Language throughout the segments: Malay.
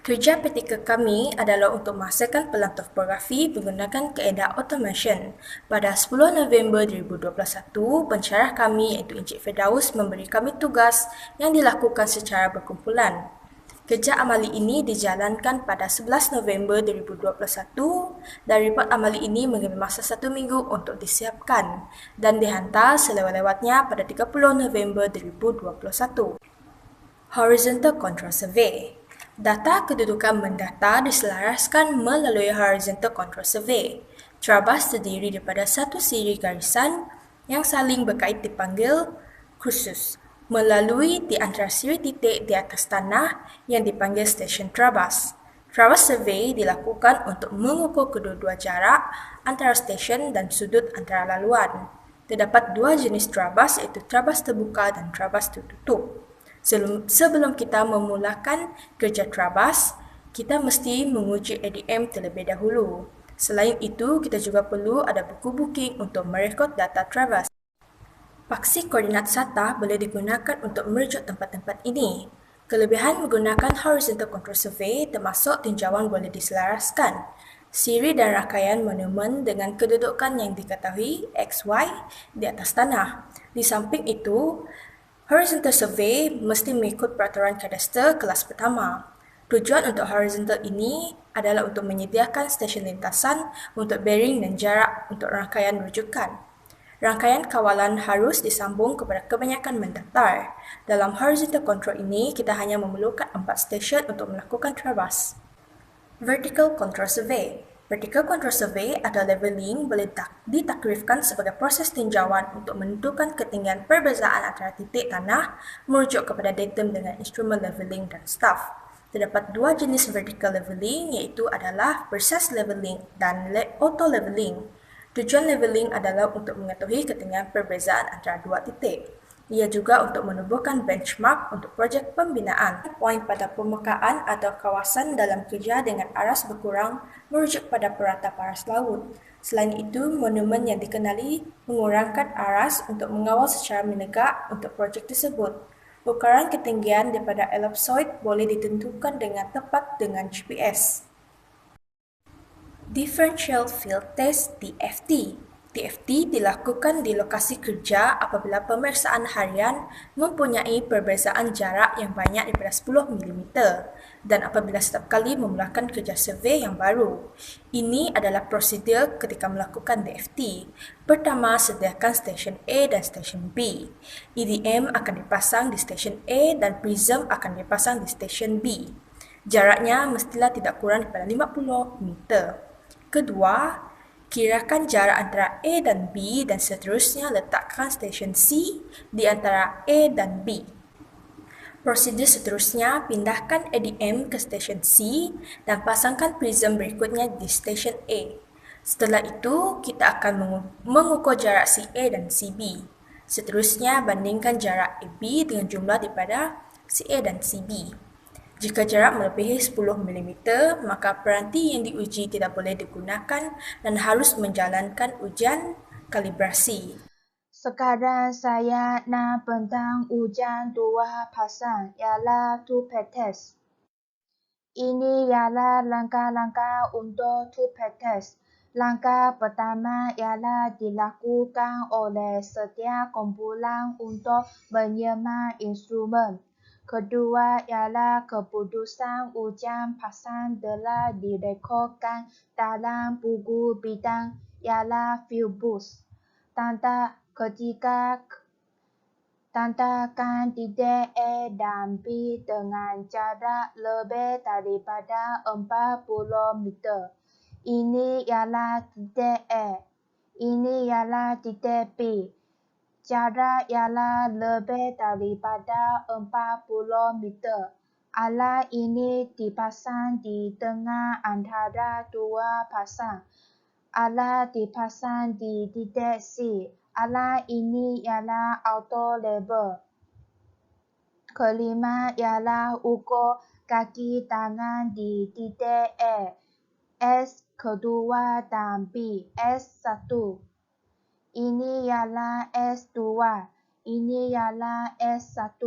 Kerja praktikal kami adalah untuk menghasilkan pelang topografi menggunakan kaedah automation. Pada 10 November 2021, pensyarah kami iaitu Encik Firdaus memberi kami tugas yang dilakukan secara berkumpulan. Kerja amali ini dijalankan pada 11 November 2021 dan report amali ini mengambil masa 1 minggu untuk disiapkan dan dihantar selewat-lewatnya pada 30 November 2021. Horizontal Control Survey. Data kedudukan mendata diselaraskan melalui Horizontal Control Survey. Trabas terdiri daripada satu siri garisan yang saling berkait dipanggil khusus melalui di antara siri titik di atas tanah yang dipanggil stesen Trabas. Trabas survey dilakukan untuk mengukur kedua-dua jarak antara stesen dan sudut antara laluan. Terdapat dua jenis trabas iaitu trabas terbuka dan trabas tertutup. Sebelum kita memulakan kerja trabas, kita mesti menguji ADM terlebih dahulu. Selain itu, kita juga perlu ada buku booking untuk merekod data trabas. Paksi koordinat SATA boleh digunakan untuk merujuk tempat-tempat ini. Kelebihan menggunakan Horizontal Control Survey termasuk tinjauan boleh diselaraskan. Siri dan rangkaian monumen dengan kedudukan yang diketahui XY di atas tanah. Di samping itu, Horizontal Survey mesti mengikut peraturan kadaster kelas pertama. Tujuan untuk horizontal ini adalah untuk menyediakan stesen lintasan untuk bearing dan jarak untuk rangkaian rujukan. Rangkaian kawalan harus disambung kepada kebanyakan mendatar. Dalam horizontal control ini, kita hanya memerlukan 4 stesen untuk melakukan trabas. Vertical Control Survey. Vertical Control Survey atau leveling boleh ditakrifkan sebagai proses tinjauan untuk menentukan ketinggian perbezaan antara titik tanah merujuk kepada datum dengan instrumen leveling dan staff. Terdapat dua jenis vertical leveling iaitu adalah precise leveling dan auto leveling. Tujuan leveling adalah untuk mengetahui ketinggian perbezaan antara dua titik. Ia juga untuk menubuhkan benchmark untuk projek pembinaan. Poin pada permukaan atau kawasan dalam kerja dengan aras berkurang merujuk pada purata paras laut. Selain itu, monumen yang dikenali mengurangkan aras untuk mengawal secara menegak untuk projek tersebut. Ukuran ketinggian daripada ellipsoid boleh ditentukan dengan tepat dengan GPS. Differential Field Test (DFT). DFT dilakukan di lokasi kerja apabila pemeriksaan harian mempunyai perbezaan jarak yang banyak daripada 10 mm dan apabila setiap kali memulakan kerja survey yang baru. Ini adalah prosedur ketika melakukan DFT. Pertama, sediakan stesen A dan stesen B. EDM akan dipasang di stesen A dan prism akan dipasang di stesen B. Jaraknya mestilah tidak kurang daripada 50 meter. Kedua, kirakan jarak antara A dan B dan seterusnya letakkan stesen C di antara A dan B. Prosedur seterusnya, pindahkan ADM ke stesen C dan pasangkan prism berikutnya di stesen A. Setelah itu, kita akan mengukur jarak CA dan CB. Seterusnya, bandingkan jarak AB dengan jumlah daripada CA dan CB. Jika jarak melebihi 10 mm, maka peranti yang diuji tidak boleh digunakan dan harus menjalankan ujian kalibrasi. Sekarang saya nak tentang ujian dua pasang ialah two-pad test. Ini ialah langkah-langkah untuk two-pad test. Langkah pertama ialah dilakukan oleh setiap kumpulan untuk menyemak instrumen. Kedua ialah keputusan ujian pasang telah direkodkan dalam buku bidang ialah Fieldbooks. Tandahkan titik A dan B dengan jarak lebih daripada 40 meter. Ini ialah titik A. Ini ialah titik B. Jarak ialah lebih daripada 40 meter. Alat ini dipasang di tengah antara dua pasang. Alat dipasang di titik C. Alat ini ialah auto level. Kelima ialah ukur kaki tangan di titik A, S kedua dan B, S1. Ini ialah S2. Ini ialah S1.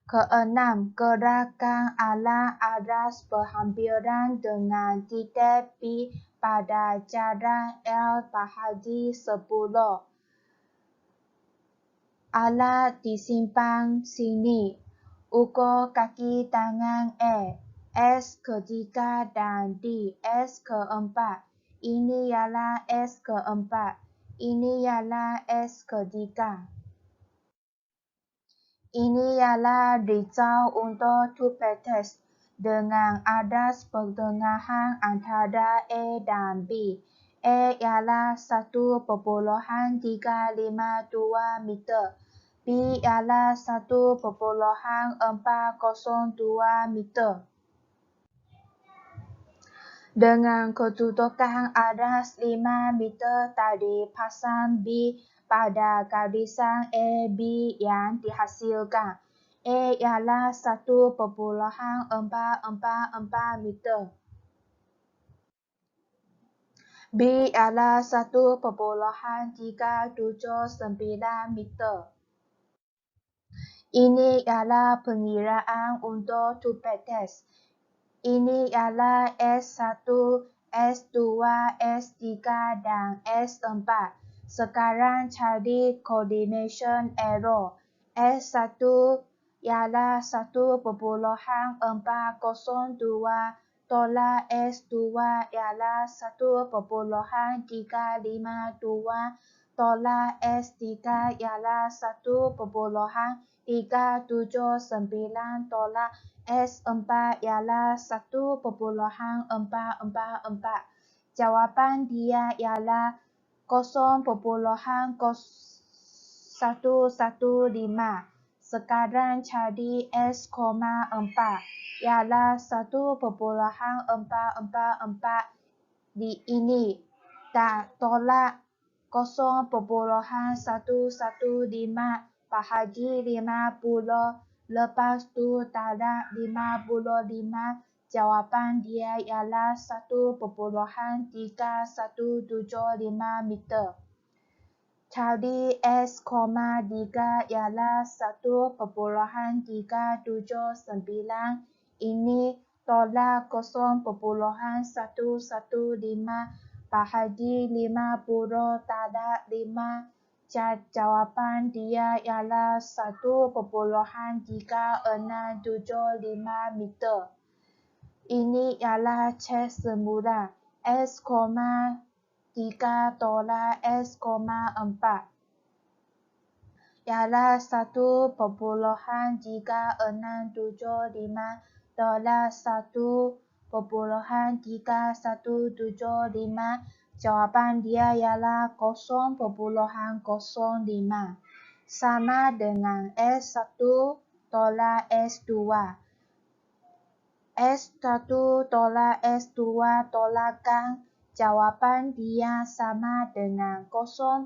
Keenam, gerakan ala aras berhampiran dengan titik B pada jarak L bahagi 10. Alat disimpan sini. Ukur kaki tangan A, S ketiga dan D, S keempat. Ini ialah S keempat. Ini ialah S ketiga. Ini ialah result untuk two-part test dengan adas pertengahan antara A dan B. A ialah 1,352 meter. B ialah 1,402 meter. Dengan kedudukan adas 5 meter tadi pasang B pada garisan AB yang dihasilkan. A ialah 1,444 meter. B ialah 1,379 meter. Ini ialah pengiraan untuk two-part test. Ini ialah S1, S2, S3 dan S4. Sekarang cari coordination error. S1 ialah 1,402 tolak S2 ialah 1,352 tolak S3 ialah 1,379 tolak S4 ialah 1,444. Jawapan dia ialah 0,115. Sekarang cari S,4 ialah 1,444 di ini. Dan tolak 0,115 bahagi 50. Lepas tu darab 55. Jawapan dia ialah 1,3175 meter. Cari S,3 ialah 1,379. Ini tolak 0,115 bahagi 50 darab 5. Jawapan dia ialah 1,365 meter. Ini ialah cek semula. S,3 tolak S,4 ialah 1,3675 tolak 1,3175. Jawapan dia ialah 0,05. Sama dengan S1 tolak S2. S1 tolak S2 tolakkan. Jawapan dia sama dengan 0,05.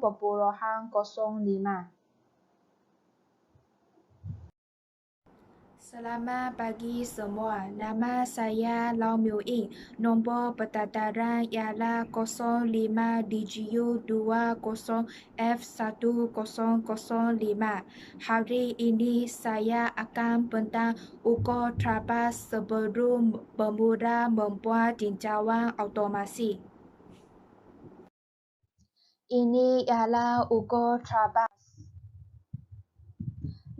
Selamat pagi semua. Nama saya Lau Miu Ying. Nombor pendaftaran ialah 05DGU20F1005. Hari ini saya akan bentang ukur trapas sebelum bermula membuat tinjauan automasi. Ini ialah ukur trapas.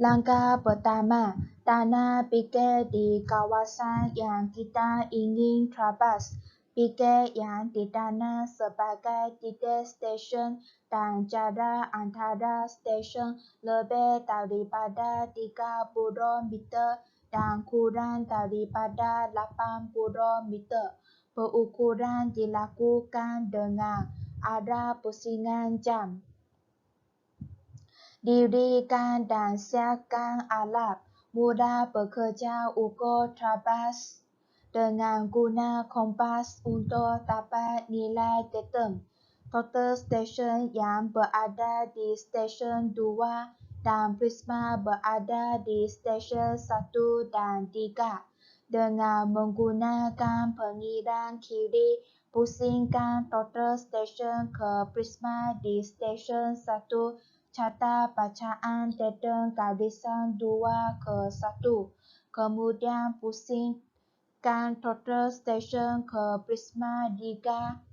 Langkah pertama, tanam pikir di kawasan yang kita ingin trapas. Pikir yang ditanam sebagai titik stesen dan jarak antara stesen lebih daripada 30 meter dan kurang daripada 80 meter. Pengukuran dilakukan dengan arah pusingan jam. Dirikan dan siapkan alat. Mula bekerja ukur trapas dengan guna kompas untuk dapat nilai datum. Total stesen yang berada di stesen 2 dan prisma berada di stesen 1 dan 3. Dengan menggunakan pengiran kiri, pusingkan total stesen ke prisma di stesen 1 catat bacaan datum garisan 2 ke 1. Kemudian pusingkan total station ke Prisma 3.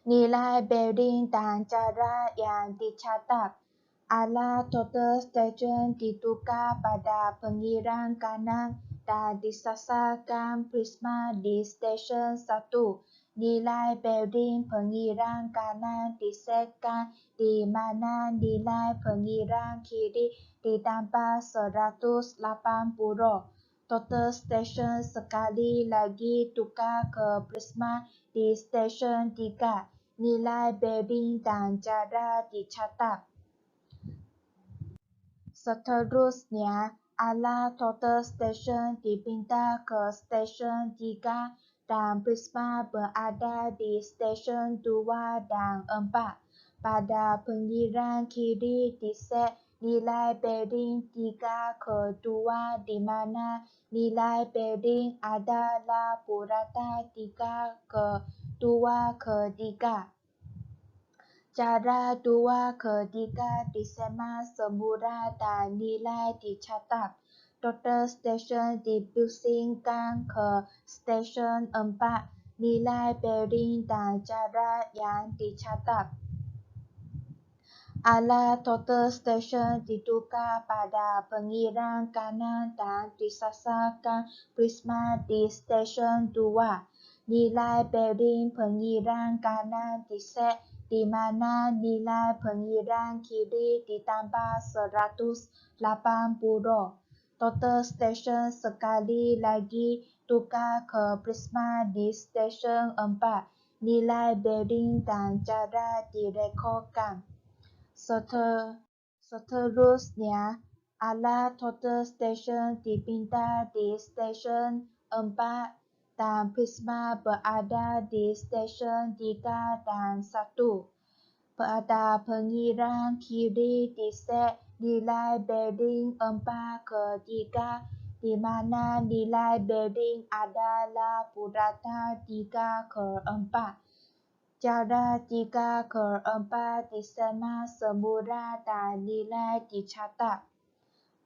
Nilai bearing dan jarak yang dicatat. Alat total station ditukar pada pengiran kanan dan disasarkan prisma di stesen 1. Nilai bearing pengiran kanan disetkan di mana nilai pengiran kiri ditambah 180. Total station sekali lagi tukar ke prisma di stesen 3. Nilai bearing dan jarak dicatat. Seterusnya, alat total station dipindah ke stesen 3 dan prisma berada di stesen 2 dan 4. Pada pengiran kiri diset nilai bearing 3 ke 2 di mana nilai bearing adalah purata 3 ke 2 ke 3. Jarak 2 ke 3 disemat semula dan nilai dicatat. Total station dipusingkan ke stesen 4. Nilai bearing dan jarak yang dicatat. Alat total station ditukar pada pengiran kanan dan disasarkan prisma di stesen 2. Nilai bearing pengiran kanan diset di mana nilai pengiran kiri ditambah 180. Total station sekali lagi tukar ke prisma di stesen 4. Nilai bearing dan jarak direkodkan. Seterusnya, alat total station dipindah di stesen 4 dan prisma berada di stesen 3 dan 1. Pada pengiran kiri diset nilai bearing 4 ke 3 di mana nilai bearing adalah purata 3 ke 4. Jarak 3 ke 4 disemat semula dan nilai dicatat.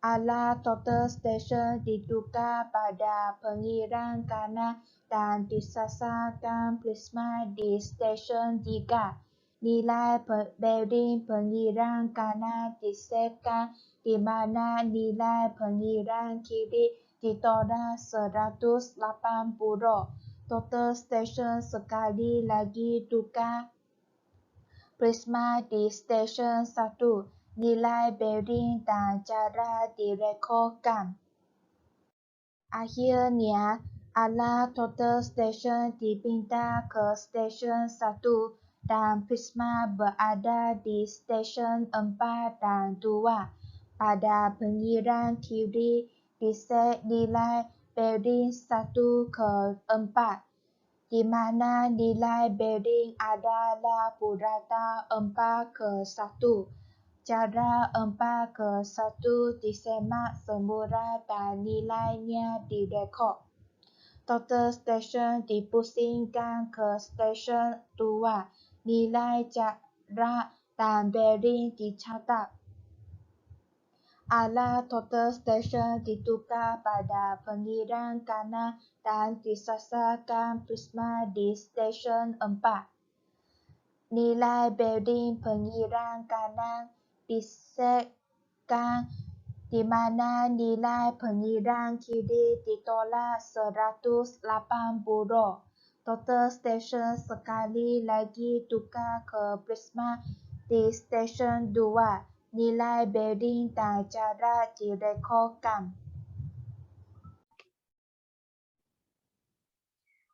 Alat total station ditukar pada pengiran kanan dan disasarkan prisma di stesen 3. Nilai bearing pengiran kanan disetkan di mana nilai pengiran kiri ditolak 180. Total station sekali lagi tukar prisma di stesen 1. Nilai bearing dan jarak direkodkan. Akhirnya, alat total station dipindah ke stesen 1 dan prisma berada di stesen 4 dan 2. Pada pengiran kiri diset nilai bearing 1 ke 4. Di mana nilai bearing adalah purata 4 ke 1. Jarak 4 ke 1 disemat semula dan nilainya direkod. Total station dipusingkan ke stesen 2. Nilai jarak dan bearing dicatat. Alat total station ditukar pada pengiran kanan dan disasarkan prisma di stesen 4. Nilai bearing pengiran kanan disetkan di mana nilai pengiran kiri ditolak 180. Total station sekali lagi tukar ke prisma di stesen 2. Nilai bearing dan jarak direkodkan.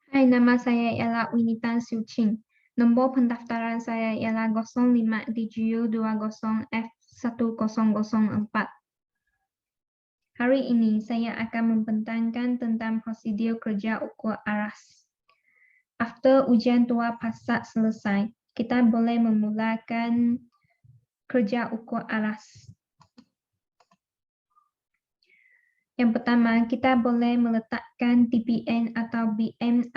Hai, nama saya ialah Winita Suching. Nombor pendaftaran saya ialah 05 DGU 20 F1004. Hari ini saya akan membentangkan tentang prosedur kerja ukur aras. After ujian tua pasat selesai, kita boleh memulakan kerja ukur aras. Yang pertama, kita boleh meletakkan TPN atau BM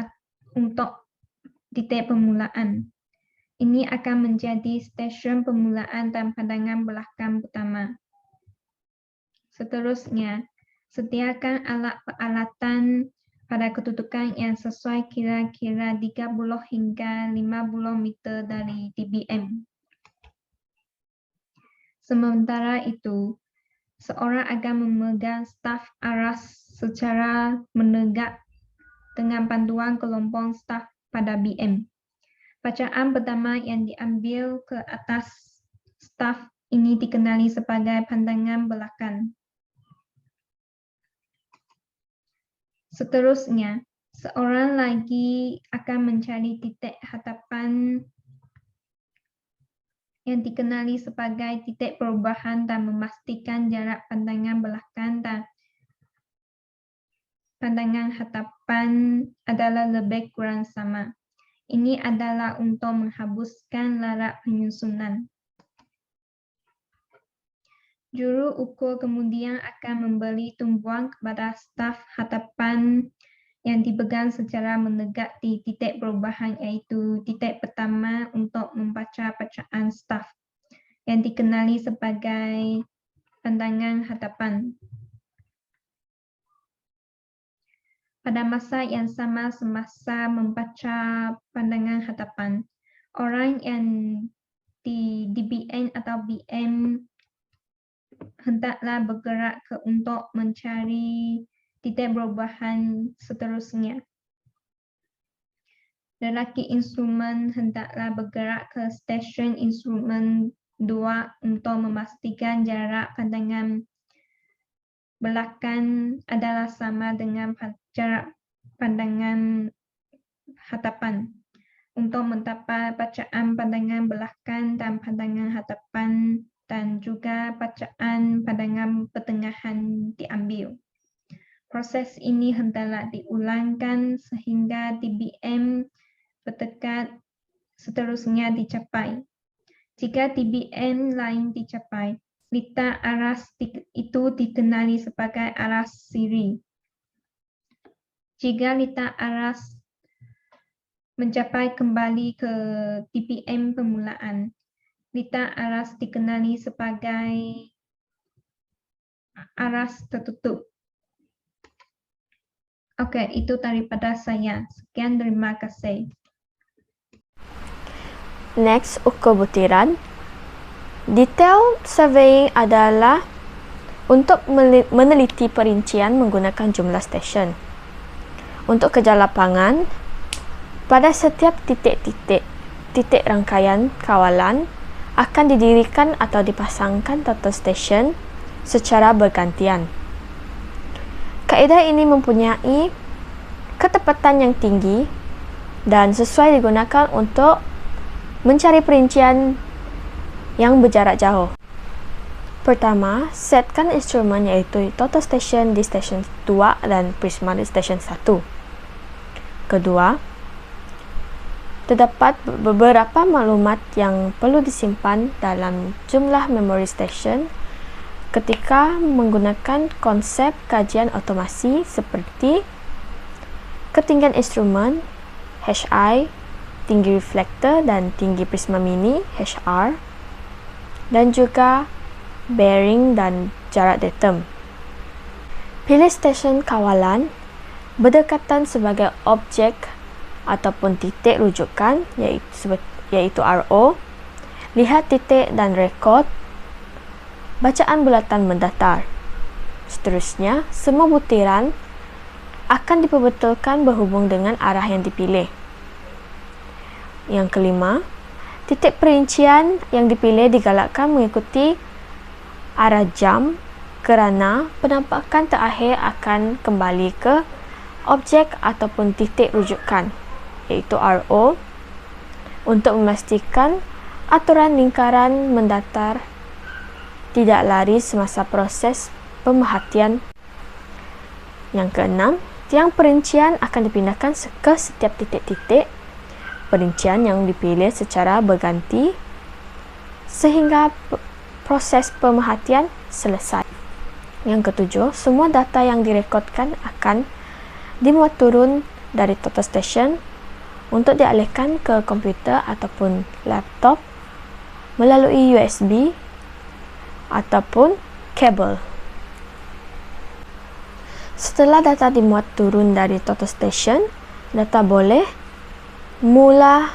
untuk titik permulaan. Ini akan menjadi stesen permulaan dan pandangan belakang pertama. Seterusnya, sediakan alat peralatan pada kedudukan yang sesuai kira-kira 30 hingga 50 meter dari DBM. Sementara itu, seorang akan memegang staf aras secara menegak dengan panduan kelompok staf pada BM. Bacaan pertama yang diambil ke atas staf ini dikenali sebagai pandangan belakang. Seterusnya, seorang lagi akan mencari titik hadapan yang dikenali sebagai titik perubahan dan memastikan jarak pandangan belakang dan pandangan hadapan adalah lebih kurang sama. Ini adalah untuk menghapuskan larak penyusunan. Juru ukur kemudian akan memberi tumpuan kepada staf hadapan yang dipegang secara menegak di titik perubahan, iaitu titik pertama untuk membaca bacaan staf yang dikenali sebagai pandangan hadapan. Pada masa yang sama semasa membaca pandangan hadapan, orang yang di DBN atau BM hendaklah bergerak untuk mencari titik perubahan seterusnya. Lelaki instrumen hendaklah bergerak ke stesen instrumen 2 untuk memastikan jarak pandangan belakang adalah sama dengan jarak pandangan hadapan. Untuk mendapat bacaan pandangan belakang dan pandangan hadapan dan juga bacaan pandangan pertengahan diambil. Proses ini hendaklah diulangkan sehingga DBM bertekad seterusnya dicapai. Jika DBM lain dicapai, litar aras itu dikenali sebagai aras siri. Jika litar aras mencapai kembali ke DBM permulaan, litar aras dikenali sebagai aras tertutup. Oke, itu daripada saya. Sekian, terima kasih. Next, ukur butiran. Detail surveying adalah untuk meneliti perincian menggunakan jumlah stesen. Untuk kerja lapangan, pada setiap titik rangkaian kawalan akan didirikan atau dipasangkan total station secara bergantian. Kaedah ini mempunyai ketepatan yang tinggi dan sesuai digunakan untuk mencari perincian yang berjarak jauh. Pertama, setkan instrumen iaitu total station di stesen 2 dan prisma di stesen 1. Kedua, terdapat beberapa maklumat yang perlu disimpan dalam jumlah memory station ketika menggunakan konsep kajian otomasi seperti ketinggian instrumen HI, tinggi reflektor dan tinggi prisma mini HR, dan juga bearing dan jarak datum. Pilih stesen kawalan berdekatan sebagai objek ataupun titik rujukan iaitu RO. Lihat titik dan rekod bacaan bulatan mendatar. Seterusnya, semua butiran akan diperbetulkan berhubung dengan arah yang dipilih. Yang kelima, titik perincian yang dipilih digalakkan mengikuti arah jam kerana penampakan terakhir akan kembali ke objek ataupun titik rujukan iaitu RO untuk memastikan aturan lingkaran mendatar tidak lari semasa proses pemerhatian. Yang keenam, tiang perincian akan dipindahkan ke setiap titik-titik perincian yang dipilih secara berganti sehingga proses pemerhatian selesai. Yang ketujuh, semua data yang direkodkan akan dimuat turun dari total station untuk dialihkan ke komputer ataupun laptop melalui USB ataupun kabel. Setelah data dimuat turun dari Total Station, data boleh mula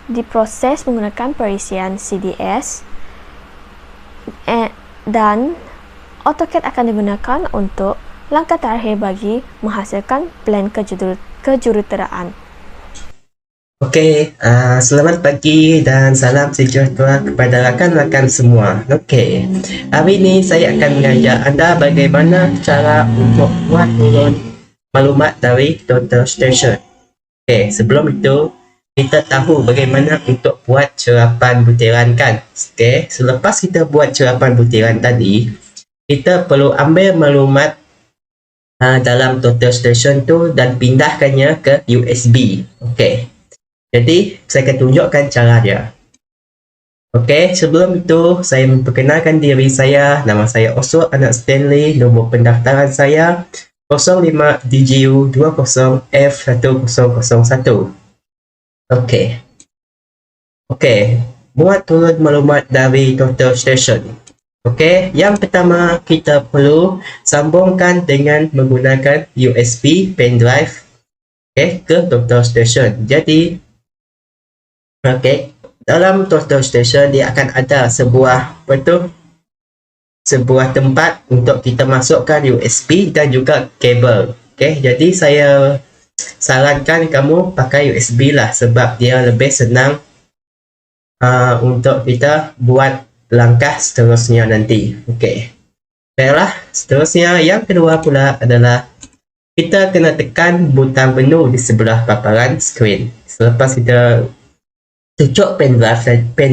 diproses menggunakan perisian CDS dan AutoCAD akan digunakan untuk langkah terakhir bagi menghasilkan plan kejuruteraan. Okey, selamat pagi dan salam sejahtera kepada rakan-rakan semua. Okey, hari ini saya akan mengajar anda bagaimana cara untuk buat turun maklumat dari Total Station. Okey, sebelum itu kita tahu bagaimana untuk buat serapan butiran kan. Okey, selepas kita buat serapan butiran tadi, kita perlu ambil maklumat dalam Total Station tu dan pindahkannya ke USB. Okey. Jadi, saya akan tunjukkan cara dia. Okey, sebelum itu saya memperkenalkan diri saya. Nama saya Oswald Anak Stanley. Nombor pendaftaran saya 05 DGU 20 F1001. Okey. Okey, buat turun maklumat dari Total Station. Okey, yang pertama kita perlu sambungkan dengan menggunakan USB pen drive ke Total Station. Jadi, dalam Total Station dia akan ada sebuah tempat untuk kita masukkan USB dan juga kabel. Okey, jadi saya sarankan kamu pakai USB lah sebab dia lebih senang untuk kita buat langkah seterusnya nanti. Okey. Baiklah, seterusnya yang kedua pula adalah kita kena tekan butang menu di sebelah paparan skrin. Selepas kita tunjuk pen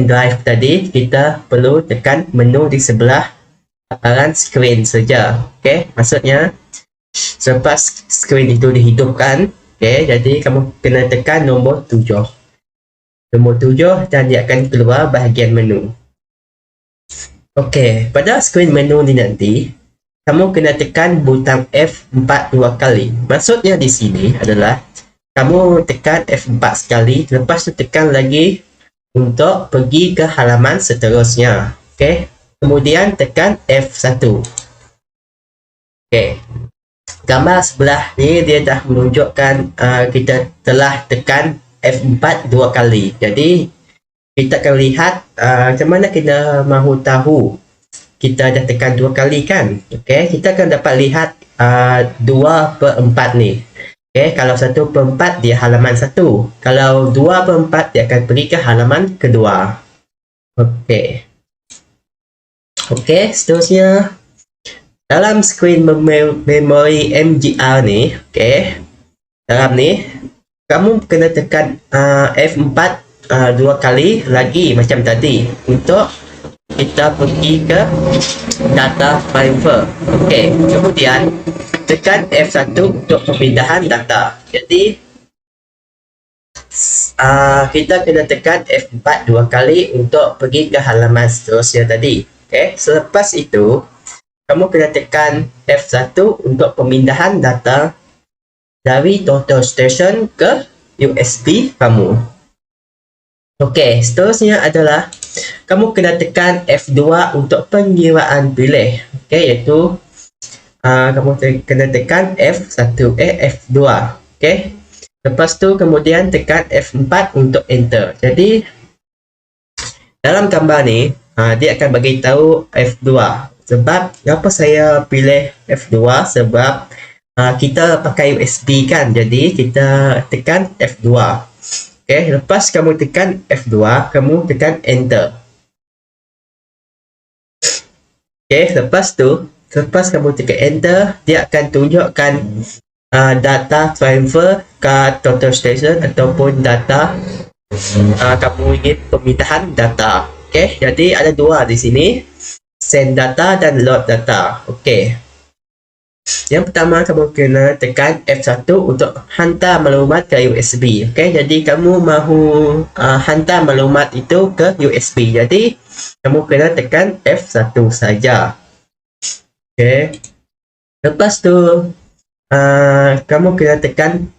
drive tadi, kita perlu tekan menu di sebelah paparan skrin saja. Okey, maksudnya selepas skrin itu dihidupkan, okey, jadi kamu kena tekan nombor 7. Nombor 7 dan dia akan keluar bahagian menu. Okey, pada skrin menu ni nanti, kamu kena tekan butang F4 dua kali. Maksudnya di sini adalah kamu tekan F4 sekali, lepas tu tekan lagi untuk pergi ke halaman seterusnya. Okey, kemudian tekan F1. Okey, gambar sebelah ni dia dah menunjukkan kita telah tekan F4 dua kali. Jadi kita akan lihat macam mana kita mahu tahu kita dah tekan dua kali kan. Okey, kita akan dapat lihat 2/4 ni. Okey, kalau 1/4 dia halaman 1. Kalau 2/4 dia akan pergi ke halaman kedua. Okey. Okey, seterusnya dalam skrin memori MGR ni, okey, dalam ni kamu kena tekan F4 dua kali lagi macam tadi untuk kita pergi ke data finder. Okey, kemudian tekan F1 untuk pemindahan data. Jadi kita kena tekan F4 dua kali untuk pergi ke halaman seterusnya tadi. Okey, selepas itu kamu kena tekan F1 untuk pemindahan data dari Total Station ke USB kamu. Okey, seterusnya adalah kamu kena tekan F2 untuk pengiraan pilih. Okey, iaitu kamu kena tekan F2. Okey. Lepas tu kemudian tekan F4 untuk enter. Jadi dalam gambar ni dia akan bagi tahu F2. Sebab kenapa saya pilih F2 sebab kita pakai USB kan. Jadi kita tekan F2. Okey, lepas kamu tekan F2, kamu tekan enter. Okey, lepas kamu tekan enter, dia akan tunjukkan data transfer ke Total Station ataupun data kamu ingin pemindahan data. Okey, jadi ada dua di sini, send data dan load data. Okey. Yang pertama kamu kena tekan F1 untuk hantar maklumat ke USB. Okey, jadi kamu mahu hantar maklumat itu ke USB. Jadi kamu kena tekan F1 saja. Okey. Lepas tu kamu kena tekan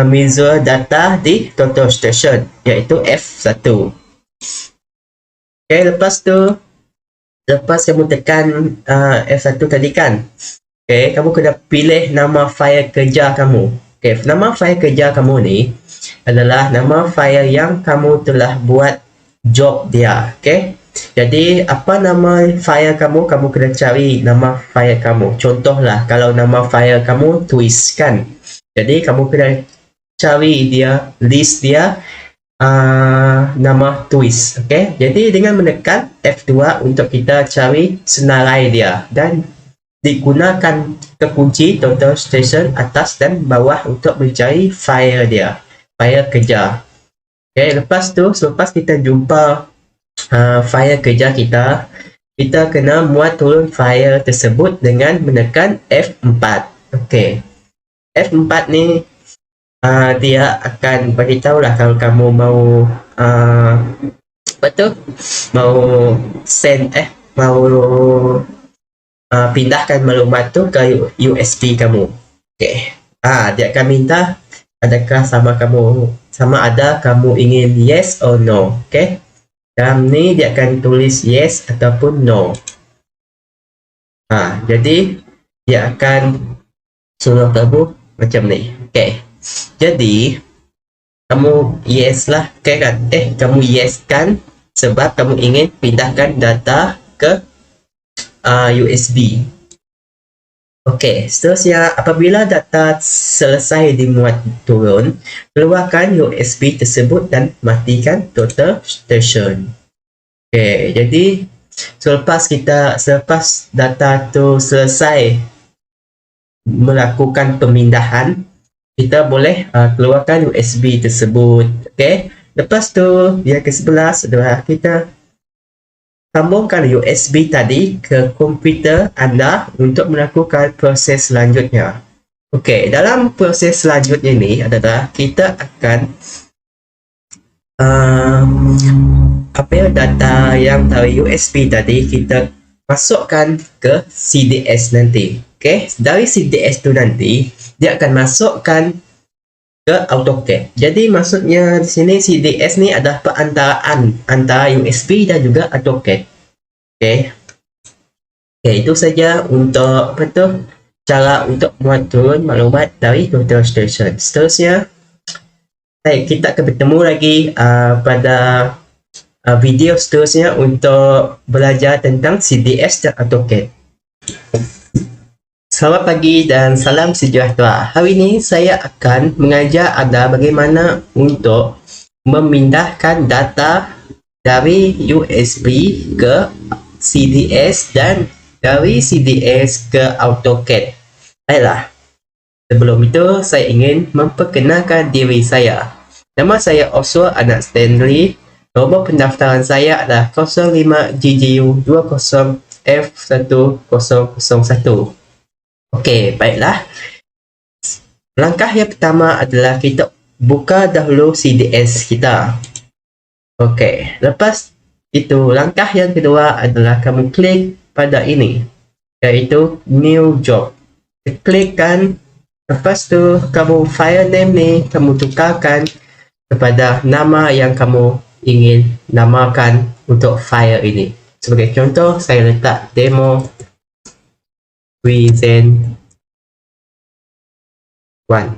measure data di total station, iaitu F1. Okay, lepas kamu tekan F1 tadi kan, okay, kamu kena pilih nama file kerja kamu. Okay, nama file kerja kamu ni adalah nama file yang kamu telah buat job dia. Okay, jadi apa nama file kamu kena cari nama file kamu. Contohlah, kalau nama file kamu twist kan, jadi kamu kena cari dia, list dia, nama twist. Okay, jadi dengan menekan F2 untuk kita cari senarai dia, dan digunakan kekunci total station atas dan bawah untuk mencari file dia, file kerja. Okay, selepas kita jumpa file kerja kita kena muat turun file tersebut dengan menekan F4. Okay, F4 ni dia akan beritahu lah kalau kamu mau mau send pindahkan maklumat tu ke USB kamu. Okay, dia akan minta adakah sama ada kamu ingin yes or no. Okay, dalam ni dia akan tulis yes ataupun no. Jadi dia akan suruh kamu macam ni. Okay, jadi kamu yes lah, okay kan? Kamu yes kan sebab kamu ingin pindahkan data ke USB. Okey, seterusnya apabila data selesai dimuat turun, keluarkan USB tersebut dan matikan total station. Okey, jadi selepas data tu selesai melakukan pemindahan, kita boleh keluarkan USB tersebut. Okey, lepas tu yang ke-11 adalah kita sambungkan USB tadi ke komputer anda untuk melakukan proses selanjutnya. Okey, dalam proses selanjutnya ni adalah kita akan data yang dari USB tadi kita masukkan ke CDS nanti. Okey, dari CDS tu nanti dia akan masukkan ke AutoCAD. Jadi maksudnya di sini CDS ni adalah perantaraan antara USB dan juga AutoCAD. Okey. Itu saja untuk cara untuk muat turun maklumat dari total station. Seterusnya kita akan bertemu lagi pada video seterusnya untuk belajar tentang CDS dan AutoCAD. Selamat pagi dan salam sejahtera. Hari ini saya akan mengajar anda bagaimana untuk memindahkan data dari USB ke CDS dan dari CDS ke AutoCAD. Baiklah, sebelum itu saya ingin memperkenalkan diri saya. Nama saya Oswald Anak Stanley. Nombor pendaftaran saya adalah 05GGU20F1001. Okey, baiklah. Langkah yang pertama adalah kita buka dahulu CDS kita. Okey, lepas itu langkah yang kedua adalah kamu klik pada ini, iaitu New Job. Klikkan, lepas tu kamu file name ni kamu tukarkan kepada nama yang kamu ingin namakan untuk file ini. Sebagai contoh, saya letak demo present 1.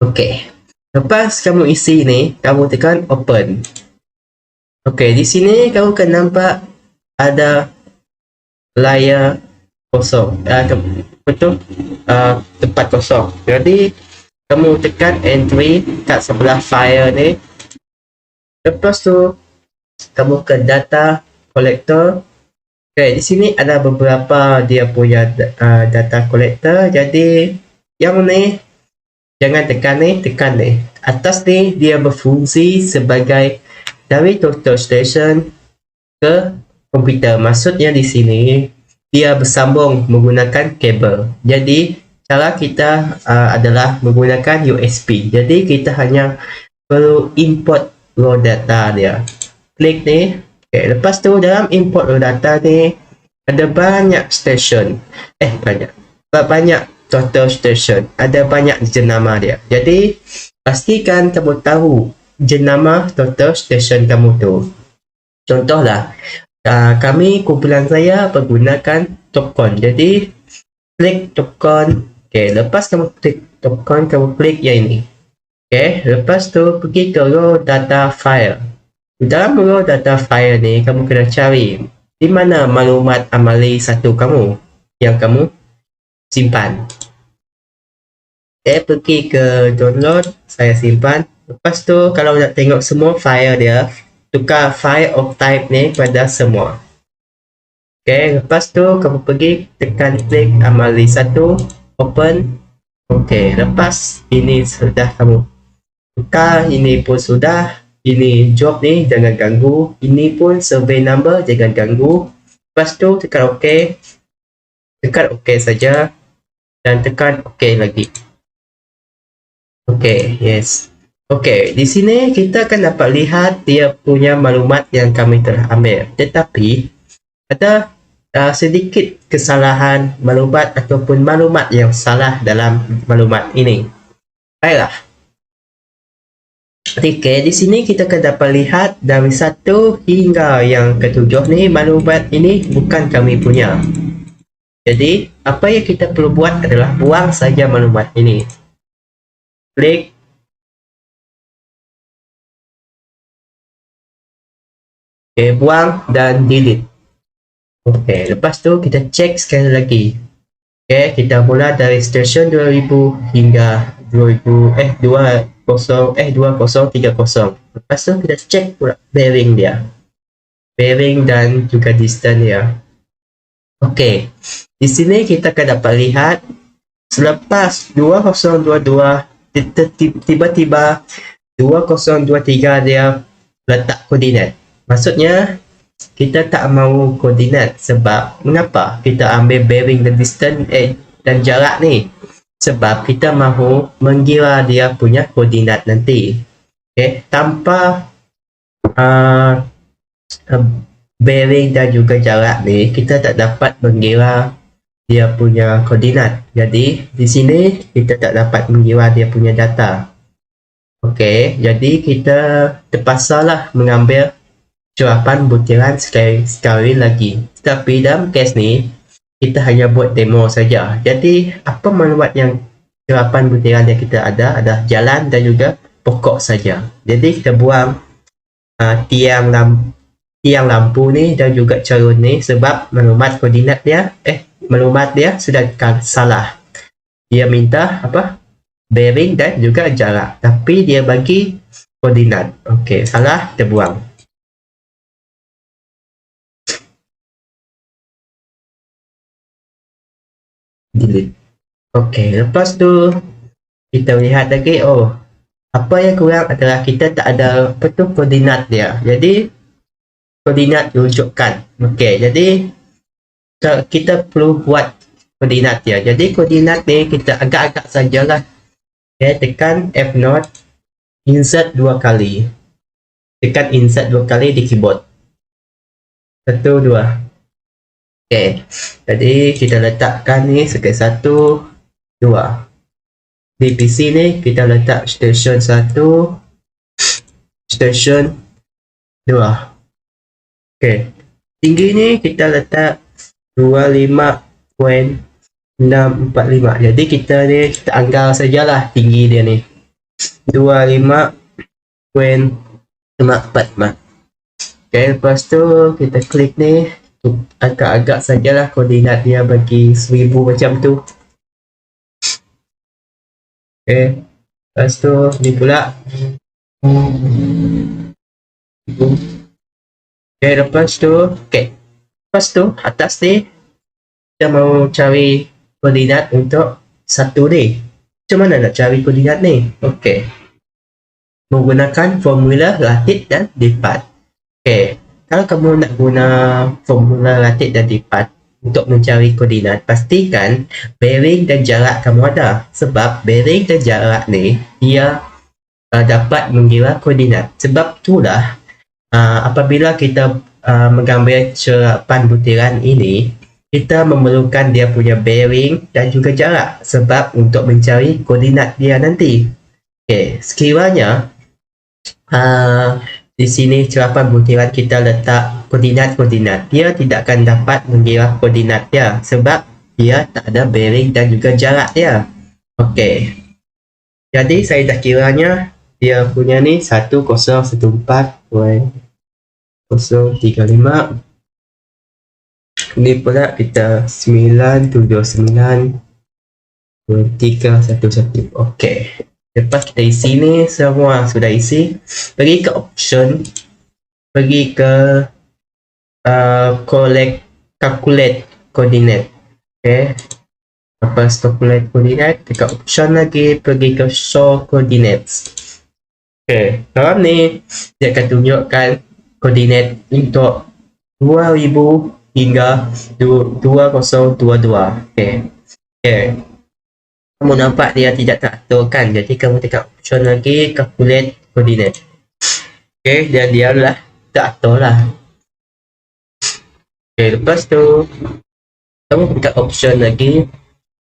Okey. Lepas kamu isi ni, kamu tekan open. Okey, di sini kamu akan nampak ada layar kosong. Tempat kosong. Jadi kamu tekan entry kat sebelah file ni. Lepas tu kamu ke data collector. Okay, di sini ada beberapa dia punya data collector. Jadi yang ni jangan tekan ni, tekan ni. Atas ni dia berfungsi sebagai dari total station ke komputer. Maksudnya di sini dia bersambung menggunakan kabel. Jadi cara kita adalah menggunakan USB. Jadi kita hanya perlu import raw data dia. Klik ni. Okay, lepas tu dalam import raw data ni ada banyak station. Banyak total station. Ada banyak jenama dia. Jadi pastikan kamu tahu jenama total station kamu tu. Contohlah, kami kumpulan saya menggunakan Topcon. Jadi klik Topcon. Okay, lepas kamu klik Topcon, kamu klik yang ini. Okay, lepas tu pergi ke raw data file. Dalam raw data file ni, kamu kena cari di mana maklumat amali satu kamu yang kamu simpan. Saya pergi ke download, saya simpan. Lepas tu kalau nak tengok semua file dia, tukar file of type ni pada semua. Okay, lepas tu kamu pergi tekan klik amali satu, open. Okay, lepas ini sudah kamu tukar, ini pun sudah. Ini job ni jangan ganggu. Ini pun survey number jangan ganggu. Lepas tu tekan OK. Tekan OK saja. Dan tekan OK lagi. OK, yes. OK, di sini kita akan dapat lihat dia punya maklumat yang kami telah ambil. Tetapi ada sedikit kesalahan maklumat ataupun maklumat yang salah dalam maklumat ini. Baiklah. Okay, di sini kita akan dapat lihat dari 1 hingga yang ke-7 ni, maklumat ini bukan kami punya. Jadi, apa yang kita perlu buat adalah buang saja maklumat ini. Klik. Okay, buang dan delete. Okay, lepas tu kita cek sekali lagi. Okay, kita mula dari station 2000 hingga 2030. Lepas tu kita cek pula bearing dia. Bearing dan juga distance dia. Okey. Di sini kita akan dapat lihat selepas 2022 tiba-tiba 2023 dia letak koordinat. Maksudnya kita tak mahu koordinat sebab mengapa kita ambil bearing dan distance dan jarak ni? Sebab kita mahu mengira dia punya koordinat nanti. Okay, tanpa bearing dan juga jarak ni, kita tak dapat mengira dia punya koordinat. Jadi di sini kita tak dapat mengira dia punya data. Okay, jadi kita terpaksalah mengambil jawapan butiran sekali lagi. Tapi dalam kes ni kita hanya buat demo saja. Jadi apa maklumat yang jawapan butiran yang kita ada adalah jalan dan juga pokok saja. Jadi kita buang tiang lampu ni dan juga cerun ni sebab maklumat koordinat dia maklumat dia sudah salah. Dia minta apa? Bearing dan juga jarak. Tapi dia bagi koordinat. Okey, salah, kita buang. Delete. Okey, lepas tu kita lihat lagi, oh, apa yang kurang adalah kita tak ada koordinat dia. Jadi koordinat rujukan. Okey, jadi kita perlu buat koordinat dia. Jadi koordinat ni kita agak-agak sajalah. Okay, tekan F0, insert 2 kali. Tekan insert 2 kali di keyboard. 1, 2. Okay, jadi kita letakkan ni sebagai 1, 2. Di PC ni kita letak station 1, station 2. Okay, tinggi ni kita letak 25.645. Jadi kita ni kita anggar sajalah tinggi dia ni 25.645. Okay, lepas tu kita klik ni. Agak-agak sajalah koordinat dia bagi 1000 macam tu. Okay, lepas tu ni pula. Okay, lepas tu atas ni kita mau cari koordinat untuk 1D. Macam mana nak cari koordinat ni? Okay, menggunakan formula latih dan lipat. Okay, kalau kamu nak guna formula latih dan lipat untuk mencari koordinat, pastikan bearing dan jarak kamu ada. Sebab bearing dan jarak ni dia dapat mengira koordinat. Sebab itulah apabila kita mengambil serapan butiran ini, kita memerlukan dia punya bearing dan juga jarak sebab untuk mencari koordinat dia nanti. Okey, sekiranya di sini cerapan butiran kita letak koordinat-koordinat, dia tidak akan dapat mengira koordinat dia sebab dia tak ada bearing dan juga jarak dia. Okey, jadi saya dah kiranya dia punya ni 1014.035. Ini pula kita 979.311. Okey. Lepas kita isi ni semua sudah isi, pergi ke option, pergi ke calculate coordinate. Okey. Lepas calculate coordinate, dekat option lagi pergi ke show coordinates. Okey, dalam ni dia akan tunjukkan koordinat untuk 2000 hingga 2022. Okey. Kamu nampak dia tidak teratur kan? Jadi kamu tekan option lagi, calculate coordinate. Okey, dan dia lah teratur lah. Okey, lepas tu kamu tekan option lagi,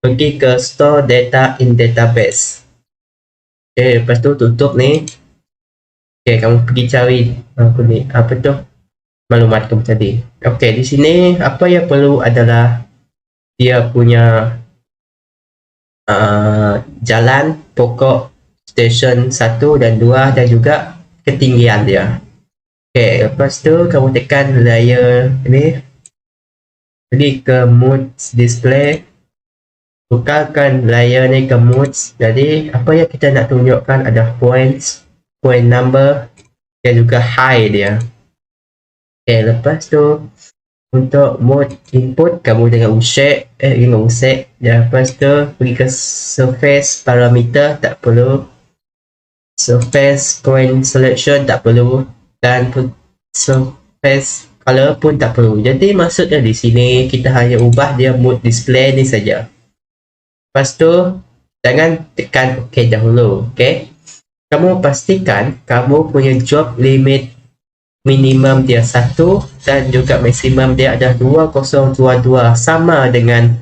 pergi ke store data in database. Okey, lepas tu tutup ni. Okey, kamu pergi cari apa tu? Maklumat kamu tadi. Okey, di sini apa yang perlu adalah dia punya jalan pokok stesen 1 dan 2 dan juga ketinggian dia. Okey, lepas tu kamu tekan layer ni, pergi ke modes display, tukarkan layer ni ke modes. Jadi apa yang kita nak tunjukkan ada points, point number dan juga high dia. Okey, lepas tu untuk mode input kamu dengan usik, dan lepas tu pergi ke surface parameter, tak perlu. Surface point selection tak perlu, dan surface color pun tak perlu. Jadi maksudnya di sini kita hanya ubah dia mode display ni saja. Lepas tu jangan tekan OK dahulu. Okey, kamu pastikan kamu punya job limit minimum dia 1 dan juga maksimum dia ada 2022, sama dengan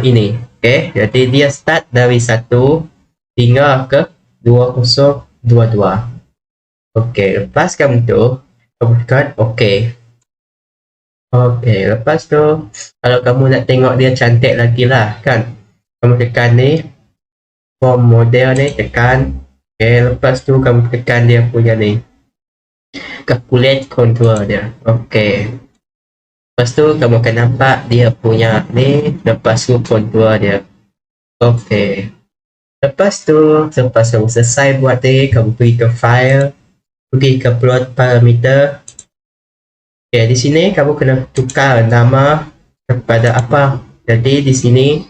ini. Okey, jadi dia start dari 1 hingga ke 2022. Okey, lepas kamu tu kamu tekan OK. Okey, lepas tu kalau kamu nak tengok dia cantik lagi lah kan, kamu tekan ni form model ni, tekan. Okay, lepas tu kamu tekan dia punya ni, calculate contour dia. Okay, lepas tu kamu akan nampak dia punya ni, lepas tu contour dia. Okay, lepas tu lepas kamu selesai buat ni, kamu pergi ke file, pergi ke plot parameter. Okay, di sini kamu kena tukar nama kepada apa. Jadi di sini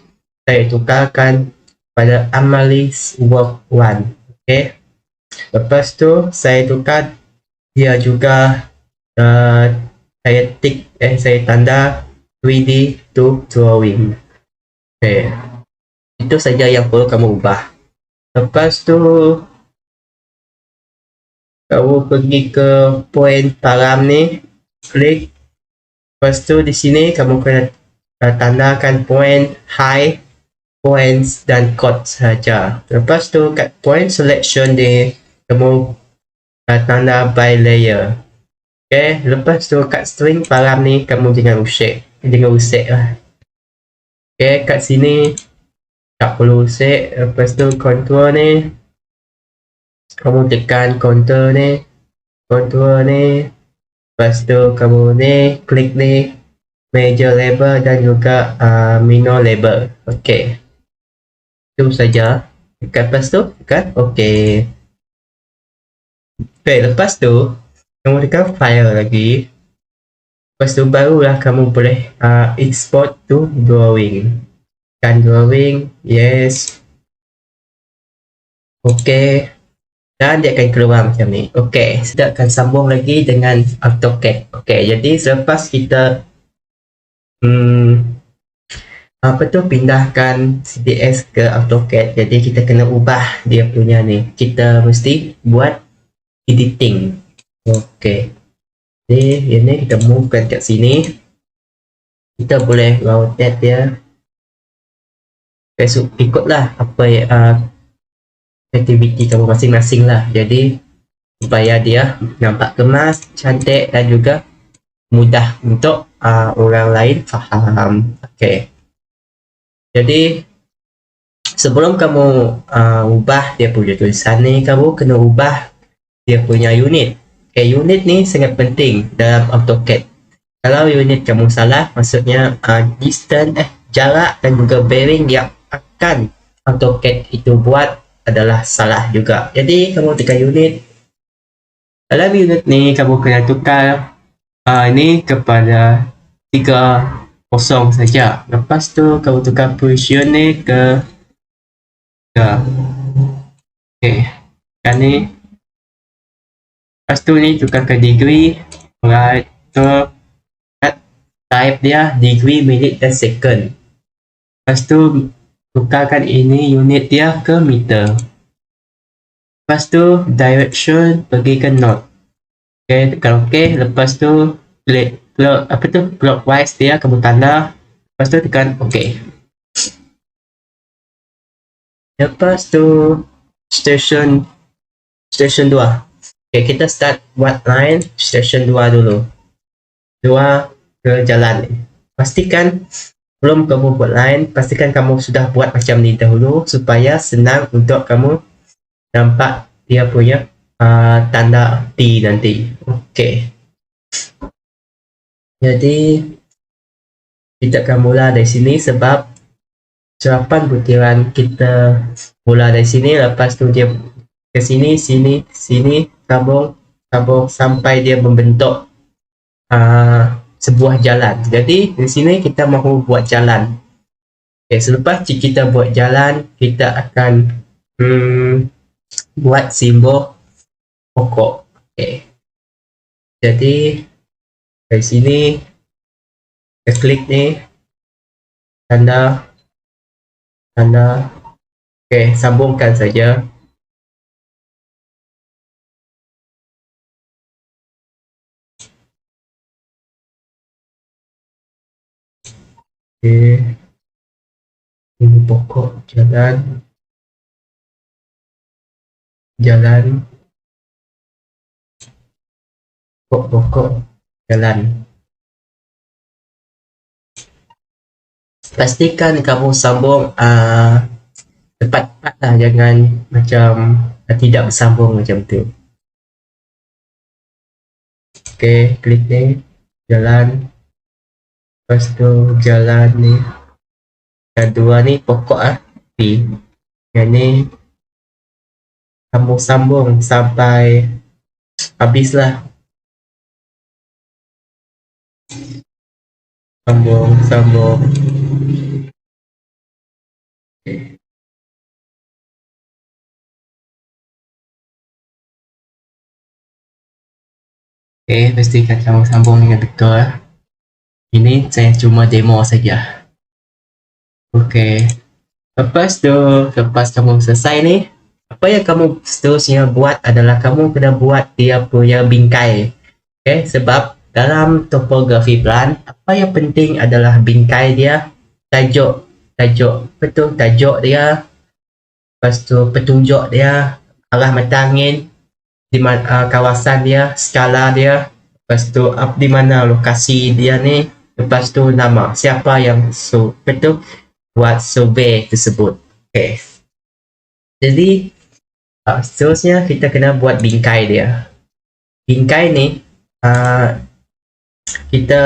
saya tukarkan pada Amalie's Work 1. Okay, lepas tu saya tukar dia juga, saya tick, saya tanda 3D to drawing. Okay, itu saja yang perlu kamu ubah. Lepas tu kamu pergi ke point param ni, klik. Lepas tu di sini kamu kena tandakan point high, points dan code saja. Lepas tu kat point selection ni kamu tanda by layer. Okay, lepas tu kat string param ni kamu jangan usik lah. Okay, kat sini tak perlu usik. Lepas tu contour ni kamu tekan contour ni, lepas tu kamu ni klik ni major label dan juga minor label. Okay, itu saja. Lepas tu tekan OK. Okay, lepas tu kamu tekan file lagi. Lepas tu barulah kamu boleh export to drawing. Tekan drawing, yes. OK, dan dia akan keluar macam ni. OK, kita akan sambung lagi dengan AutoCAD. OK, jadi selepas kita pindahkan CDS ke AutoCAD, jadi kita kena ubah dia punya ni. Kita mesti buat editing. Okey, jadi ini kita movekan kat sini. kita boleh rotate dia. Ikutlah apa aktiviti kamu masing-masing lah. Jadi supaya dia nampak kemas, cantik dan juga mudah untuk orang lain faham. Okay. Jadi sebelum kamu ubah dia punya tulisan ni, kamu kena ubah dia punya unit. Okay, unit ni sangat penting dalam AutoCAD. Kalau unit kamu salah, maksudnya distance, jarak dan juga bearing yang akan AutoCAD itu buat adalah salah juga. Jadi kamu tekan unit. Dalam unit ni kamu kena tukar ini kepada 30 saja. Lepas tu kamu tukar position ni ke 3. Okay. Kan ni. Lepas tu ni tukar ke degree. Right. So type dia degree, minit dan second. Lepas tu tukarkan ini unit dia ke meter. Lepas tu direction pergi ke knot. Okay, tekan OK. Lepas tu clockwise dia kamu tanda. Lepas tu tekan OK. Lepas tu station 2. Okay, kita start buat line station 2 dulu. 2 ke jalan ni. Pastikan belum kamu buat line, pastikan kamu sudah buat macam ni dahulu supaya senang untuk kamu nampak dia punya tanda T nanti. Okay. Jadi kita akan mula dari sini sebab serapan butiran kita mula dari sini, lepas tu dia ke sini, sini, sambung sampai dia membentuk sebuah jalan. Jadi di sini kita mahu buat jalan. Okay, selepas kita buat jalan, kita akan buat simbol pokok. Okay. Jadi dari sini kita klik ni, tanda. Okay, sambungkan saja. Okay. Ini pokok jalan. Pokok jalan. Pastikan kamu sambung tepat-tepat lah, jangan macam tidak bersambung macam tu. Okay, klik ni, jalan. Lepas tu jalan ni, yang 2 ni pokok P. Yang ni kamu sambung sampai habislah. Sambung. Okay. Okay, pastikan kamu sambung dengan betul. Ini saya cuma demo saja. Okay. Lepas kamu selesai ni, apa yang kamu seterusnya buat adalah kamu kena buat dia punya bingkai. Okay, sebab dalam topografi plan, apa yang penting adalah bingkai dia, tajuk dia, lepas tu petunjuk dia, arah mata angin, di mana kawasan dia, skala dia, lepas tu di mana lokasi dia ni, lepas tu nama siapa yang buat survey tersebut. Okay. Jadi seterusnya kita kena buat bingkai dia. Bingkai ni kita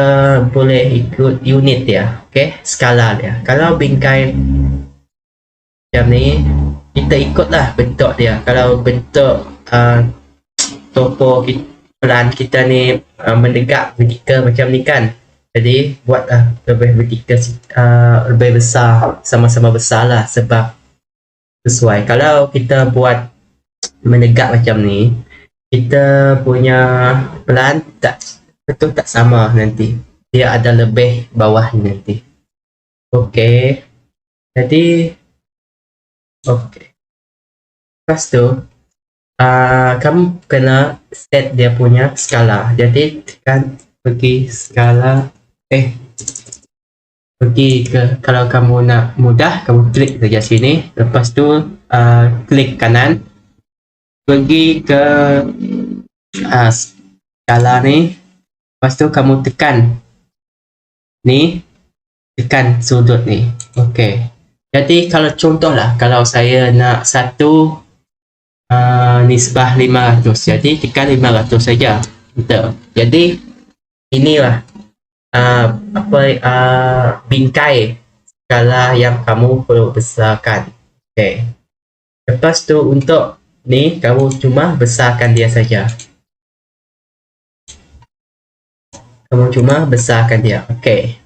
boleh ikut unit dia, okay, skala dia. Kalau bingkai macam ni, kita ikutlah bentuk dia. Kalau bentuk topo plan kita ni menegak vertikal macam ni kan, jadi buatlah lebih vertikal, lebih besar, sama-sama besar lah sebab sesuai. Kalau kita buat menegak macam ni, kita punya plan tak sama nanti. Dia ada lebih bawah nanti. Okay. Jadi okay. Lepas tu kamu kena set dia punya skala. Jadi tekan pergi skala. pergi ke, kalau kamu nak mudah, kamu klik saja sini. Lepas tu klik kanan, pergi ke skala ni. Lepas tu kamu tekan ni, tekan sudut ni. Okey. Jadi kalau contohlah, kalau saya nak satu nisbah 500, jadi tekan 500 saja. Betul. Jadi inilah bingkai skala yang kamu perlu besarkan. Okey. Lepas tu untuk ni kamu cuma besarkan dia saja. Kamu cuma besarkan dia. Okey.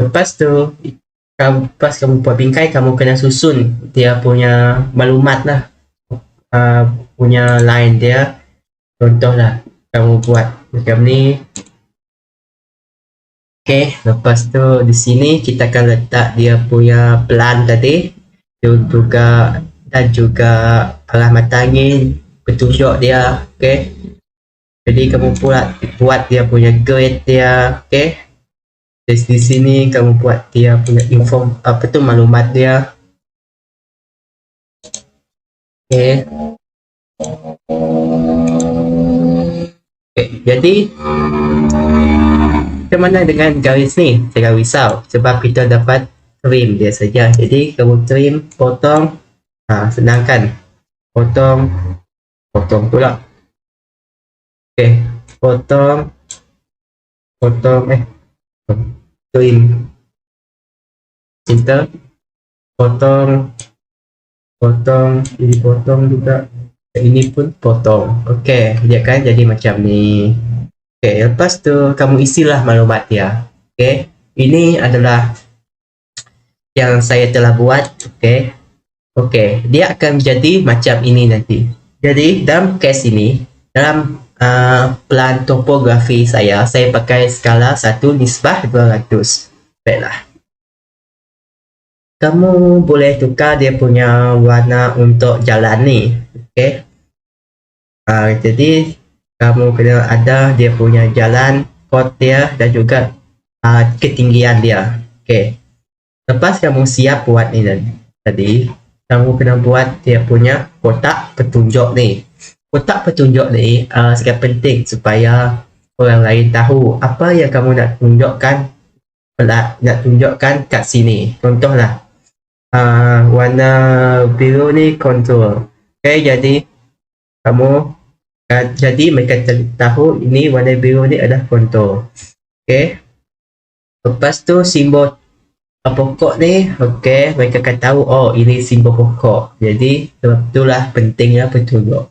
Lepas tu pas kamu buat bingkai, kamu kena susun dia punya maklumat lah, punya line dia. Contohlah kamu buat macam ni. Okey, lepas tu di sini kita akan letak dia punya plan tadi, dan juga arah mata angin, petunjuk dia. Okey, jadi kamu buat dia punya grid dia. Okey, di sini kamu buat dia punya maklumat dia. Okey. Jadi macam mana dengan garis ni? Jangan risau, sebab kita dapat trim dia saja. Jadi kamu trim, potong, senangkan. Potong pula. Okey, potong, trim, enter, potong, ini potong juga, ini pun potong. Okey, dia kan jadi macam ni. Okey, lepas tu kamu isilah maklumat dia. Okey, ini adalah yang saya telah buat. Okey, dia akan menjadi macam ini nanti. Jadi dalam kes ini, dalam plan topografi saya pakai skala 1:200. Baiklah. Kamu boleh tukar dia punya warna untuk jalan ni. Okey. Jadi kamu kena ada dia punya jalan, kod dia, dan juga ketinggian dia. Okey. Lepas kamu siap buat ni tadi, kamu kena buat dia punya kotak petunjuk ni. Kotak petunjuk ni sangat penting supaya orang lain tahu apa yang kamu nak tunjukkan kat sini. Contohlah, warna biru ni contour. Okey, jadi kamu mereka tahu ini warna biru ni adalah contour. Okey. Lepas tu simbol pokok ni, okey, mereka akan tahu, oh ini simbol pokok. Jadi sebab itulah pentingnya petunjuk.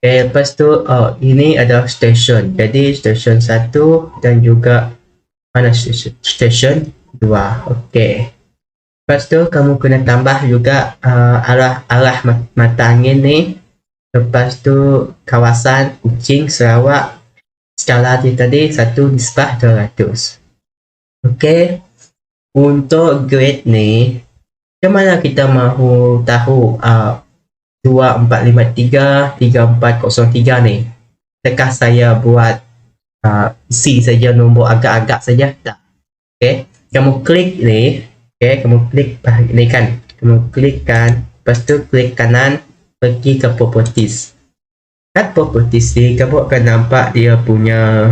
Okey, lepas tu ini adalah stesen. Jadi stesen 1 dan juga mana stesen 2. Okey. Lepas tu kamu kena tambah juga arah mata angin ni. Lepas tu kawasan Kuching, Sarawak, skala dia tadi 1:200. Okey. Untuk grade ni, macam mana kita mahu tahu 2453, 3403 ni? Adakah saya buat isi saja nombor agak-agak saja? Tak. Okey. Kamu klik ni. Okey, kamu klik ni kan. Kamu klikkan, lepas tu klik kanan, pergi ke properties. Kat properties ni, kamu akan nampak dia punya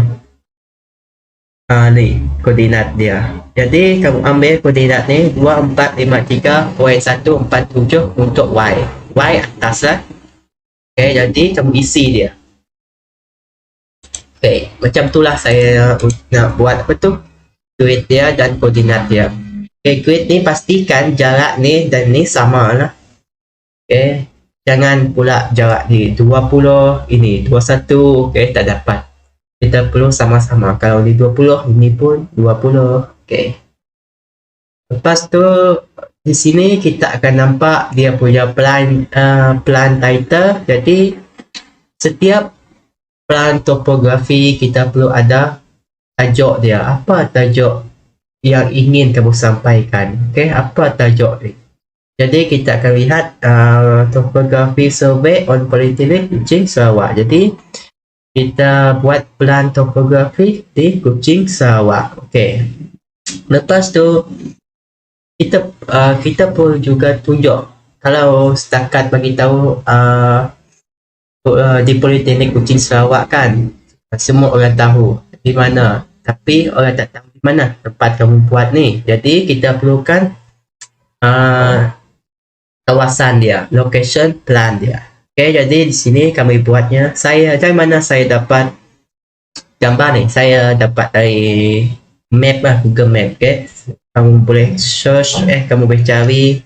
ni, koordinat dia. Jadi, kamu ambil koordinat ni 2453.147 untuk Y. Y atas lah. Okay, jadi kamu isi dia. Okay, macam itulah saya nak buat apa tu, grid dia dan koordinat dia. Okay, grid ni pastikan jarak ni dan ni sama lah. Okay. Jangan pula jarak ni 20, ini 21, okey, tak dapat. Kita perlu sama-sama. Kalau ni 20, ini pun 20. Okey. Lepas tu di sini kita akan nampak dia punya plan title. Jadi setiap plan topografi kita perlu ada tajuk dia. Apa tajuk yang ingin kamu sampaikan? Okey, apa tajuk ni? Jadi kita akan lihat topografi survey on Polytechnic Kuching, Sarawak. Jadi kita buat plan topografi di Kuching, Sarawak. Okey. Lepas tu kita pun juga tunjuk, kalau setakat bagi tahu di Politeknik Kuching Sarawak kan, semua orang tahu di mana, tapi orang tak tahu di mana tempat kamu buat ni. Jadi kita perlukan kawasan dia, location plan dia. Okay, jadi di sini kami buatnya. Dari mana saya dapat gambar ni? Saya dapat dari map lah, Google Map. Okay, kamu boleh search, kamu boleh cari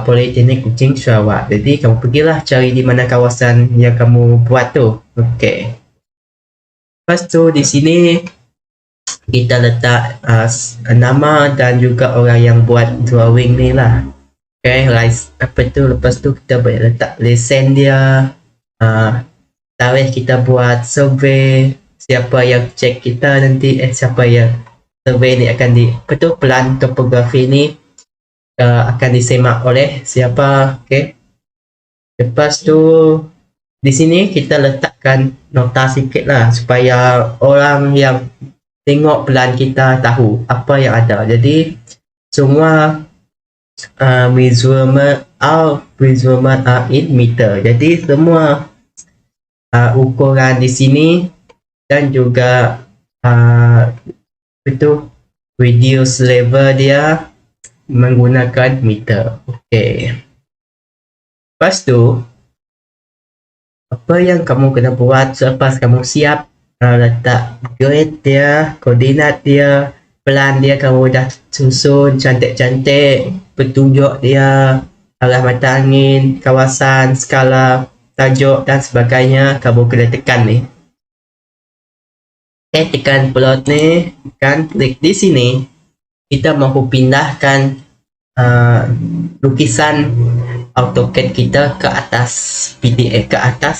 Politeknik Kuching Sarawak. Jadi kamu pergilah cari di mana kawasan yang kamu buat tu. Okay. Lepas tu di sini kita letak nama dan juga orang yang buat drawing ni lah. Okay, lepas tu kita boleh letak lesen dia, tarikh kita buat survey, siapa yang check kita nanti, siapa yang survey ni akan plan topografi ni akan disemak oleh siapa. Okay. Lepas tu di sini kita letakkan nota sikit lah supaya orang yang tengok plan kita tahu apa yang ada. Jadi semua measurement in meter. Jadi semua ukuran di sini dan juga reduce level dia menggunakan meter. Okay. Lepas tu apa yang kamu kena buat selepas kamu siap letak grade dia, koordinat dia, plan dia kamu dah susun cantik-cantik, petunjuk dia, arah mata angin, kawasan, skala, tajuk dan sebagainya, kamu kena tekan ni. Tekan plot ni, kan klik di sini. Kita mahu pindahkan lukisan AutoCAD kita ke atas PDF, ke atas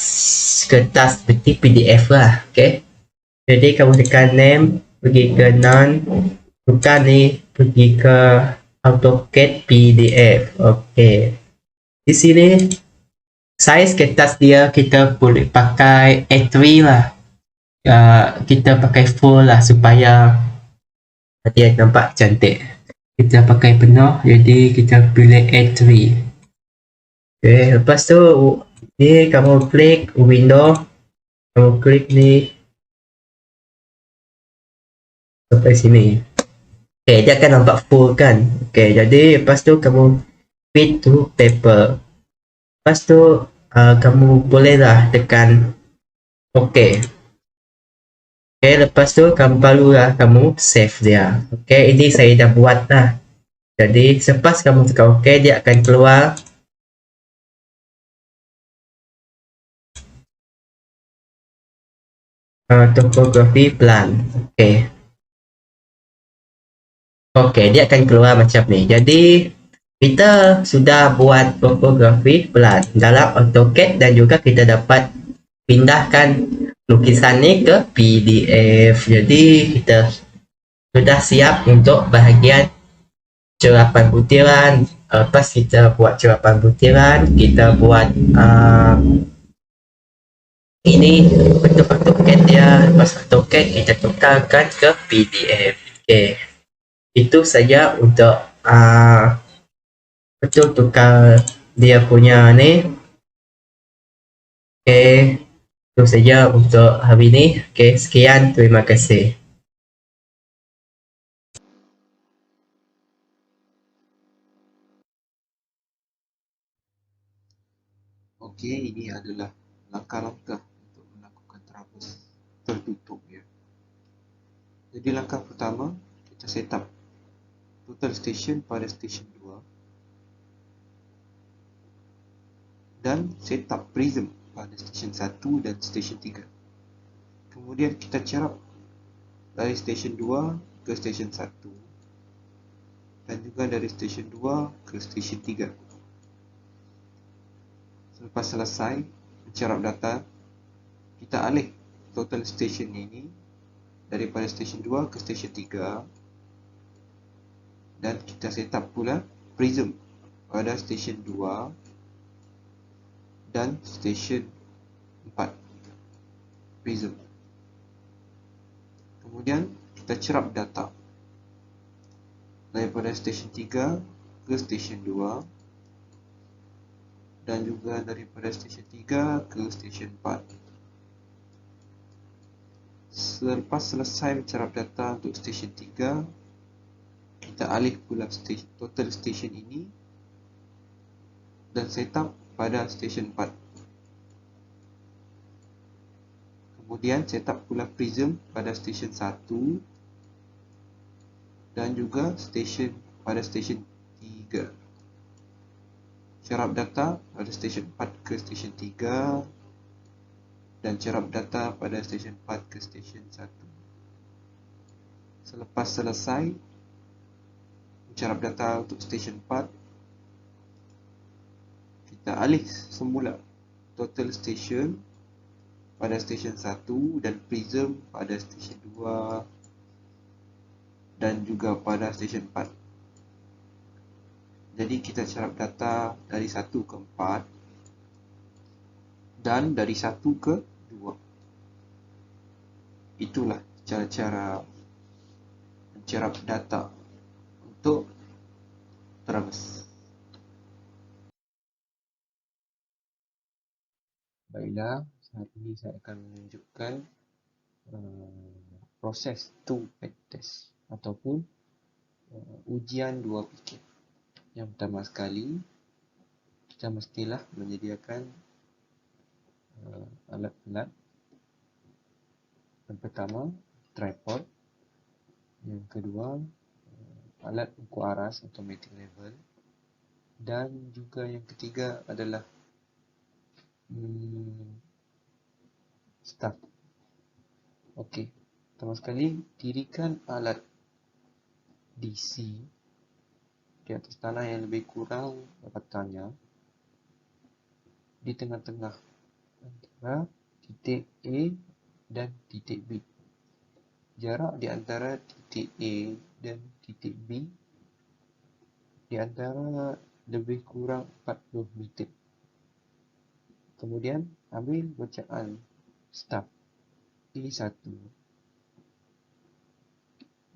kertas seperti PDF lah. Okay. Jadi kamu tekan name, pergi ke none, bukan ni, pergi ke AutoCAD PDF. Okay. Di sini saiz kertas dia kita boleh pakai A3 lah. Kita pakai full lah supaya dia nampak cantik. Kita pakai penuh, jadi kita pilih A3. Okay, lepas tu ni kamu klik window, kamu klik ni sampai sini. Okay, dia akan nampak full kan. Okay, jadi lepas tu kamu fit to paper. Lepas tu kamu bolehlah tekan OK. Okay, lepas tu barulah kamu save dia. Okay, ini saya dah buat lah. Jadi selepas kamu tekan OK, dia akan keluar topografi plan. Okay. Okay, dia akan keluar macam ni. Jadi kita sudah buat topografi plan dalam AutoCAD dan juga kita dapat pindahkan lukisan ni ke PDF. Jadi kita sudah siap untuk bahagian cerapan butiran. Lepas kita buat cerapan butiran, kita buat ini bentuk AutoCAD dia. Lepas AutoCAD kita tukarkan ke PDF. Okay. Itu saja untuk tukar dia punya ni. Okay. Itu saja untuk hari ini. Okay, sekian. Terima kasih. Okey, ini adalah langkah-langkah untuk melakukan traverse tertutup ya. Jadi langkah pertama, kita set up total station pada station 2 dan set up prism pada station 1 dan station 3. Kemudian kita cerap dari station 2 ke station 1 dan juga dari station 2 ke station 3. Selepas selesai mencerap data, kita alih total station ini daripada station 2 ke station 3 dan kita set up pula prism pada station 2 dan station 4 prism. Kemudian kita cerap data daripada stesen 3 ke stesen 2 dan juga daripada stesen 3 ke stesen 4. Selepas selesai mencerap data untuk stesen 3, kita alih pula total stesen ini dan setup pada stesen 4. Kemudian setup pula prism pada stesen 1 dan juga pada stesen 3. Cerap data pada stesen 4 ke stesen 3 dan cerap data pada stesen 4 ke stesen 1. Selepas selesai mencerap data untuk stesen 4, kita alih semula total stesen pada stesen 1 dan prism pada stesen 2 dan juga pada stesen 4. Jadi kita cerap data dari 1 ke 4 dan dari 1 ke 2. Itulah cara-cara mencerap data untuk Traverse. Baiklah, saat ini saya akan menunjukkan proses two-pack test ataupun ujian dua pikir. Yang pertama sekali, kita mestilah menyediakan alat-alat. Yang pertama, tripod. Yang kedua, alat ukur aras atau metric level. Dan juga yang ketiga adalah staff. Okey, pertama sekali, dirikan alat DC di atas tanah yang lebih kurang ratannya di tengah-tengah antara titik A dan titik B. Jarak di antara titik A dan titik B di antara lebih kurang 40 meter. Kemudian ambil bacaan staf A1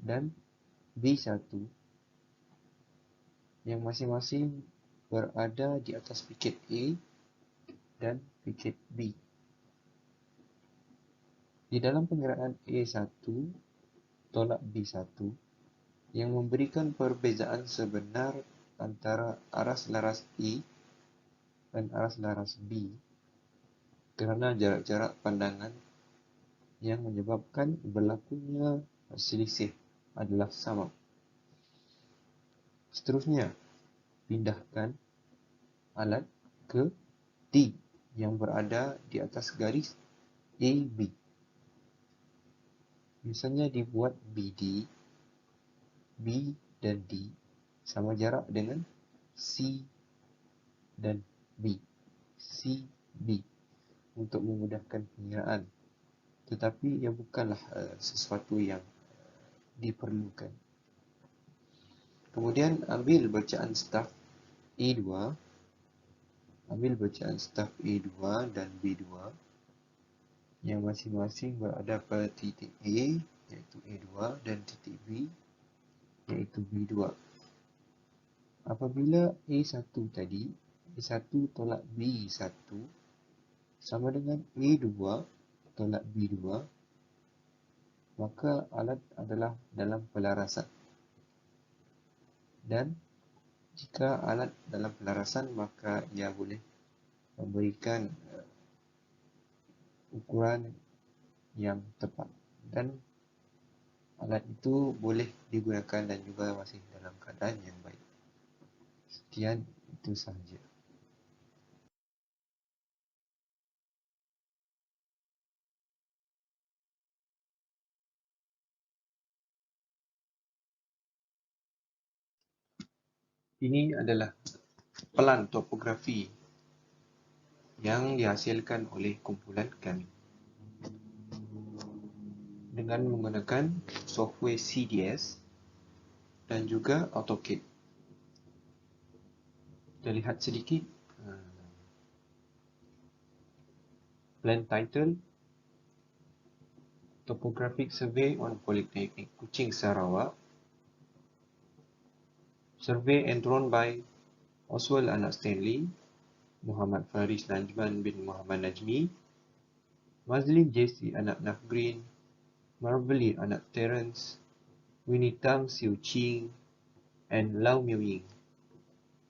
dan B1 yang masing-masing berada di atas piket A dan piket B. Di dalam pengiraan A1 tolak B1 yang memberikan perbezaan sebenar antara aras laras A dan aras laras B kerana jarak-jarak pandangan yang menyebabkan berlakunya selisih adalah sama. Seterusnya, pindahkan alat ke D yang berada di atas garis AB. Misalnya dibuat BD, B dan D sama jarak dengan C dan B, CB untuk memudahkan pengiraan. Tetapi ia bukanlah sesuatu yang diperlukan. Kemudian ambil bacaan staf A2, dan B2 yang masing-masing berada pada titik A iaitu A2 dan titik B iaitu B2. Apabila A1 tadi, A1 tolak B1 sama dengan A2 tolak B2, maka alat adalah dalam pelarasan. Dan jika alat dalam pelarasan, maka ia boleh memberikan ukuran yang tepat dan alat itu boleh digunakan dan juga masih dalam keadaan yang baik. Sekian, itu sahaja. Ini adalah pelan topografi yang dihasilkan oleh kumpulan kami dengan menggunakan software CDS dan juga AutoCAD. Kita lihat sedikit plan title, Topographic Survey on Polytechnic Kuching Sarawak. Survey and drawn by Oswald anak Stanley, Muhammad Faris Najman bin Muhammad Najmi, Mazlin JC anak Nafgreen, Marveli anak Terence, Winnie Tang Siu Ching, and Lau Miu Ying.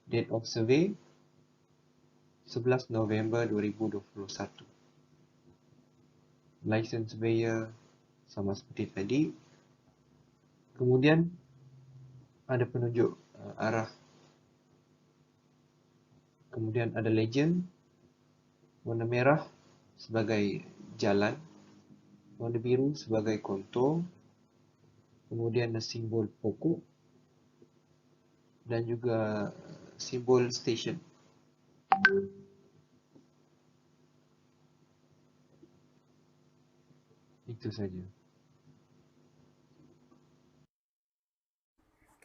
Date of survey 11 November 2021. License surveyor sama seperti tadi. Kemudian ada penunjuk arah. Kemudian ada legend. Warna merah sebagai jalan. Warna biru sebagai kontur. Kemudian ada simbol pokok. Dan juga simbol station. Itu saja.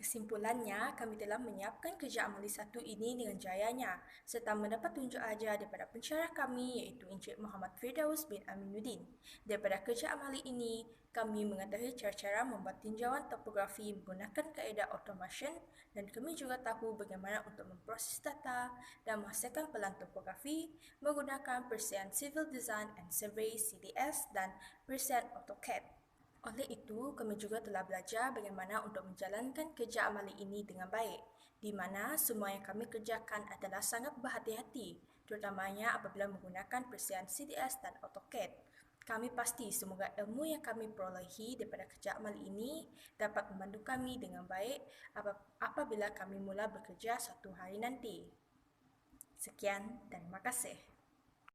Kesimpulannya, kami telah menyiapkan kerja amali 1 ini dengan jayanya serta mendapat tunjuk ajar daripada pensyarah kami iaitu Encik Muhammad Firdaus bin Aminuddin. Daripada kerja amali ini, kami mengetahui cara-cara membuat tinjauan topografi menggunakan kaedah automation dan kami juga tahu bagaimana untuk memproses data dan menghasilkan pelan topografi menggunakan persian Civil Design and Survey CDS dan persian AutoCAD. Oleh itu, kami juga telah belajar bagaimana untuk menjalankan kerja amali ini dengan baik, di mana semua yang kami kerjakan adalah sangat berhati-hati, terutamanya apabila menggunakan persian CDS dan AutoCAD. Kami pasti semoga ilmu yang kami perolehi daripada kerja amali ini dapat membantu kami dengan baik apabila kami mula bekerja suatu hari nanti. Sekian dan terima kasih.